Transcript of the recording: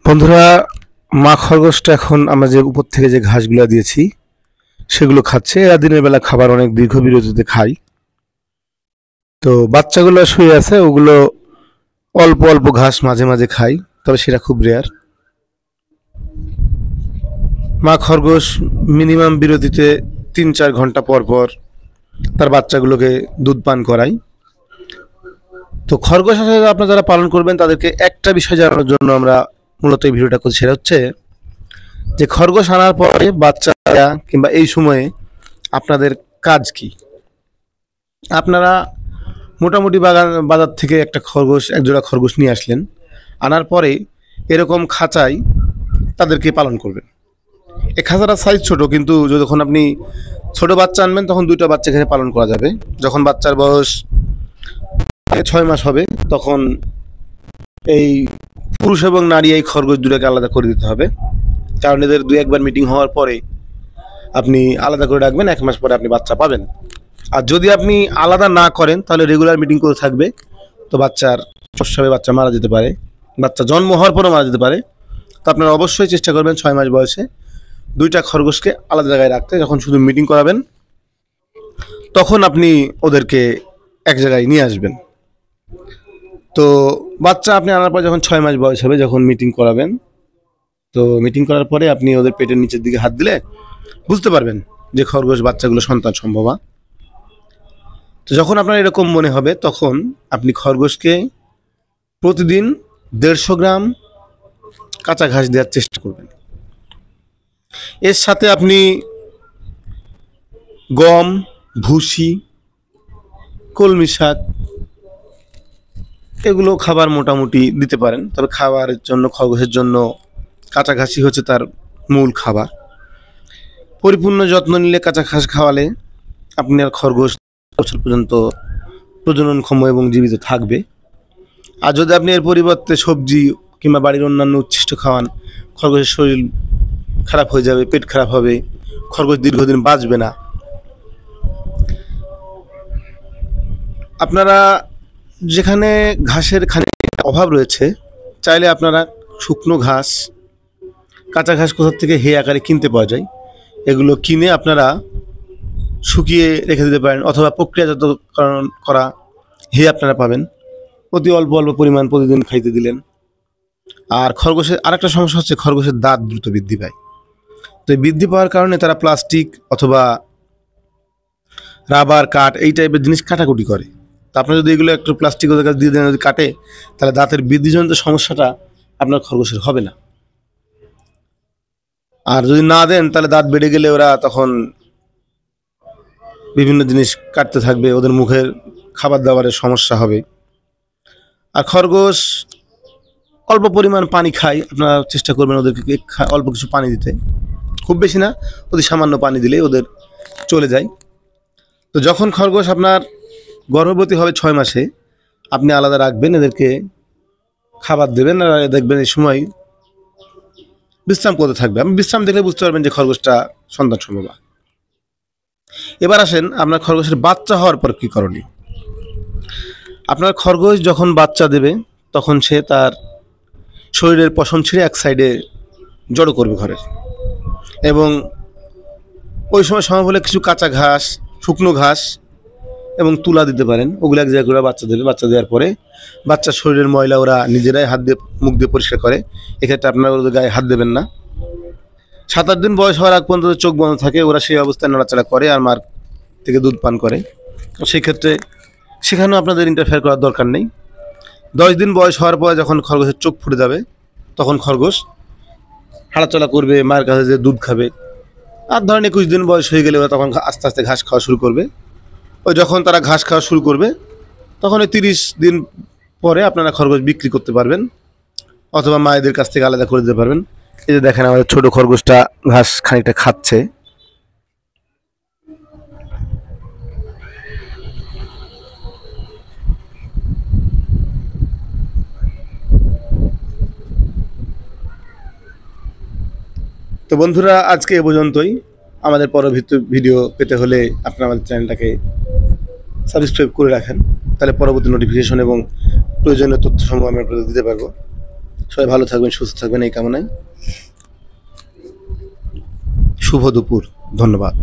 বন্ধুরা, মা খরগোশটা এখন আমরা যে উপর থেকে যে ঘাসগুলো দিয়েছি সেগুলো খাচ্ছে। এরা দিনের বেলা খাবার অনেক দীর্ঘ বিরতিতে খায়। তো বাচ্চাগুলো শুয়ে আছে, ওগুলো অল্প অল্প ঘাস মাঝে মাঝে খায়, তবে সেটা খুব রেয়ার। মা খরগোশ মিনিমাম বিরতিতে ৩-৪ ঘন্টা পর পর তার বাচ্চাগুলোকে দুধ পান করায়। তো খরগোশ আসলে আপনারা যারা পালন করবেন তাদেরকে একটা বিষয় জানানোর জন্য আমরা মূলত এই ভিডিওটা করছি, সেটা হচ্ছে যে খরগোশ আনার পরে বাচ্চারা কিংবা এই সময়ে আপনাদের কাজ কি। আপনারা মোটামুটি বাজার থেকে একটা খরগোশ, একজোড়া খরগোশ নিয়ে আসলেন, আনার পরে এরকম খাঁচায় তাদেরকে পালন করবেন। এই খাঁচাটার সাইজ ছোট, কিন্তু যখন আপনি ছোট বাচ্চা আনবেন তখন 2টা বাচ্চা এখানে পালন করা যাবে। যখন বাচ্চার বয়স 6 মাস হবে তখন এই পুরুষ এবং নারী এই খরগোশ দুটোকে আলাদা করে দিতে হবে, কারণ এদের 2-1বার মিটিং হওয়ার পরে আপনি আলাদা করে রাখবেন, 1 মাস পরে আপনি বাচ্চা পাবেন। আর যদি আপনি আলাদা না করেন তাহলে রেগুলার মিটিং করে থাকবে, তো বাচ্চার সমস্যা হবে, বাচ্চা মারা যেতে পারে, বাচ্চা জন্ম হওয়ার পরও মারা যেতে পারে। তো আপনারা অবশ্যই চেষ্টা করবেন 6 মাস বয়সে 2টা খরগোশকে আলাদা জায়গায় রাখতে। যখন শুধু মিটিং করাবেন তখন আপনি ওদেরকে এক জায়গায় নিয়ে আসবেন। তো বাচ্চা আপনি আনার পর যখন 6 মাস বয়স হবে, যখন মিটিং করাবেন, তো মিটিং করার পরে আপনি ওদের পেটের নিচের দিকে হাত দিলে বুঝতে পারবেন যে খরগোশ বাচ্চাগুলো সন্তান সম্ভবা। তো যখন আপনার এরকম মনে হবে তখন আপনি খরগোশকে প্রতিদিন 150 গ্রাম কাঁচা ঘাস দেওয়ার চেষ্টা করবেন। এর সাথে আপনি গম, ভুসি, কলমি শাক এগুলো খাবার মোটামুটি দিতে পারেন। তবে খাবারের জন্য খরগোশের জন্য কাঁচা ঘাসই হচ্ছে তার মূল খাবার। পরিপূর্ণ যত্ন নিলে কাঁচা ঘাস খাওয়ালে আপনার খরগোশ বছর পর্যন্ত প্রজননক্ষম এবং জীবিত থাকবে। আর যদি আপনি এর পরিবর্তে সবজি কিংবা বাড়ির অন্যান্য উচ্ছিষ্ট খাওয়ান, খরগোশের শরীর খারাপ হয়ে যাবে, পেট খারাপ হবে, খরগোশ দীর্ঘদিন বাঁচবে না। আপনারা যেখানে ঘাসের খানিকটা অভাব রয়েছে, চাইলে আপনারা শুকনো ঘাস, কাঁচা ঘাস কোথা থেকে হে আকারে কিনতে পাওয়া যায়, এগুলো কিনে আপনারা শুকিয়ে রেখে দিতে পারেন, অথবা প্রক্রিয়াজাতকরণ করা হে আপনারা পাবেন। অতি অল্প অল্প পরিমাণ প্রতিদিন খাইতে দিলেন। আর খরগোশের আরেকটা সমস্যা হচ্ছে খরগোশের দাঁত দ্রুত বৃদ্ধি পায়। তো এই বৃদ্ধি পাওয়ার কারণে তারা প্লাস্টিক অথবা রাবার, কাঠ এই টাইপের জিনিস কাটাকুটি করে। তো আপনার যদি এগুলো একটু প্লাস্টিক ওদের কাছে দিয়ে দেন, যদি কাটে, তাহলে দাঁতের বৃদ্ধিজনিত সমস্যাটা আপনার খরগোশের হবে না। আর যদি না দেন তাহলে দাঁত বেড়ে গেলে ওরা তখন বিভিন্ন জিনিস কাটতে থাকবে, ওদের মুখের খাবার দাবারের সমস্যা হবে। আর খরগোশ অল্প পরিমাণ পানি খায়, আপনারা চেষ্টা করবেন ওদেরকে অল্প কিছু পানি দিতে, খুব বেশি না, অতি সামান্য পানি দিলে ওদের চলে যায়। তো যখন খরগোশ আপনার গর্ভবতী হবে 6 মাসে, আপনি আলাদা রাখবেন, এদেরকে খাবার দেবেন, আর দেখবেন এই সময় বিশ্রাম করতে থাকবে। আপনি বিশ্রাম দেখলে বুঝতে পারবেন যে খরগোশটা সন্তান সম্ভবা। এবার আসেন আপনার খরগোশের বাচ্চা হওয়ার পর কী করণীয়। আপনার খরগোশ যখন বাচ্চা দেবে তখন সে তার শরীরের পশম ছিঁড়ে এক সাইডে জড়ো করবে ঘরের, এবং ওই সময় সম্ভব হলে কিছু কাঁচা ঘাস, শুকনো ঘাস এবং তুলা দিতে পারেন, ওগুলো এক জায়গায় করে বাচ্চা দেবে। বাচ্চা দেওয়ার পরে বাচ্চার শরীরের ময়লা ওরা নিজেরাই হাত দিয়ে, মুখ দিয়ে পরিষ্কার করে, এক্ষেত্রে আপনারা ওদের গায়ে হাত দেবেন না। 7-8 দিন বয়স হওয়ার আগ পর্যন্ত চোখ বন্ধ থাকে, ওরা সেই অবস্থায় নড়াচড়া করে আর মার থেকে দুধ পান করে। সেই ক্ষেত্রে সেখানেও আপনাদের ইন্টারফেয়ার করার দরকার নেই। 10 দিন বয়স হওয়ার পরে যখন খরগোশের চোখ ফুটে যাবে তখন খরগোশ হাঁটাচলা করবে, মায়ের কাছে যে দুধ খাবে। আর ধরেন 21 দিন বয়স হয়ে গেলে ওরা তখন আস্তে আস্তে ঘাস খাওয়া শুরু করবে। ওই যখন তারা ঘাস খাওয়া শুরু করবে তখন ওই 30 দিন পরে আপনারা খরগোশ বিক্রি করতে পারবেন, অথবা মায়েদের কাছ থেকে আলাদা করে দিতে পারবেন। এই যে দেখেন আমাদের ছোট খরগোশটা ঘাস খানিকটা খাচ্ছে। তো বন্ধুরা, আজকে এ পর্যন্তই। আমাদের পরবর্তী ভিডিও পেতে হলে আপনারা আমাদের চ্যানেলটাকে সাবস্ক্রাইব করে রাখেন, তাহলে পরবর্তী নোটিফিকেশন এবং প্রয়োজনীয় তথ্যসমূহ আমি আপনাদের দিতে পারবো। সবাই ভালো থাকবেন, সুস্থ থাকবেন এই কামনায়। শুভ দুপুর, ধন্যবাদ।